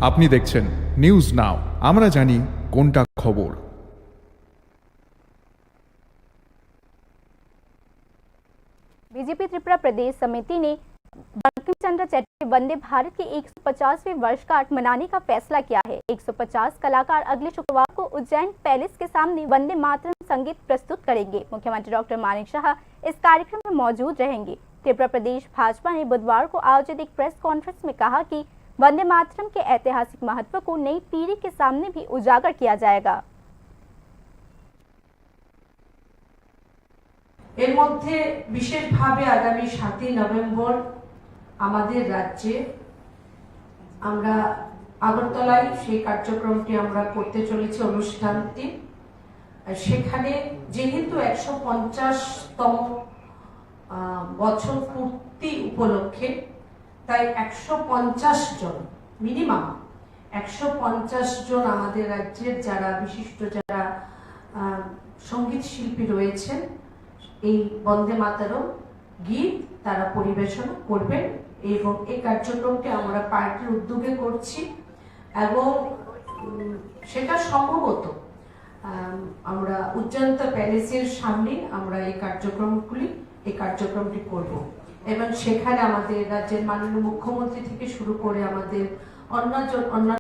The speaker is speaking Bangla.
আপনি দেখছেন নিউজ নাও, আমরা জানি কোনটা খবর। बीजेपी त्रिपुरा प्रदेश समिति ने बंकिम चंद्र चटर्जी वंदे भारत की 150वीं वर्षगांठ मनाने का फैसला किया है। 150 कलाकार अगले शुक्रवार को उज्जैन पैलेस के सामने वंदे मातरम संगीत प्रस्तुत करेंगे। मुख्यमंत्री डॉक्टर मानिक शाह इस कार्यक्रम में मौजूद रहेंगे। त्रिपुरा प्रदेश भाजपा ने बुधवार को आयोजित एक प्रेस कॉन्फ्रेंस में कहा कि वंदे मातरम के ऐतिहासिक महत्व को नई पीढ़ी के सामने भी उजागर किया जाएगा। এর মধ্যে বিশেষভাবে আগামী 7 নভেম্বর আমাদের রাজ্যে আমরা আগরতলায় সেই কার্যক্রমটি আমরা করতে চলেছি অনুষ্ঠানটি। সেখানে যেহেতু 150তম বছর পূর্তি উপলক্ষে তাই 150 জন মিনিমাম 150 জন আমাদের রাজ্যের যারা বিশিষ্ট যারা সঙ্গীত শিল্পী রয়েছেন এই বন্দে মাতরম গীত তারা পরিবেশন করবেন এবং এই কার্যক্রমটি আমরা পার্টির উদ্যোগে করছি এবং সেটা সম্ভবত আমরা উজ্জয়ন প্যালেসের সামনে আমরা এই কার্যক্রমটি করব এবং সেখানে আমাদের রাজ্যের মাননীয় মুখ্যমন্ত্রী থেকে শুরু করে আমাদের অন্য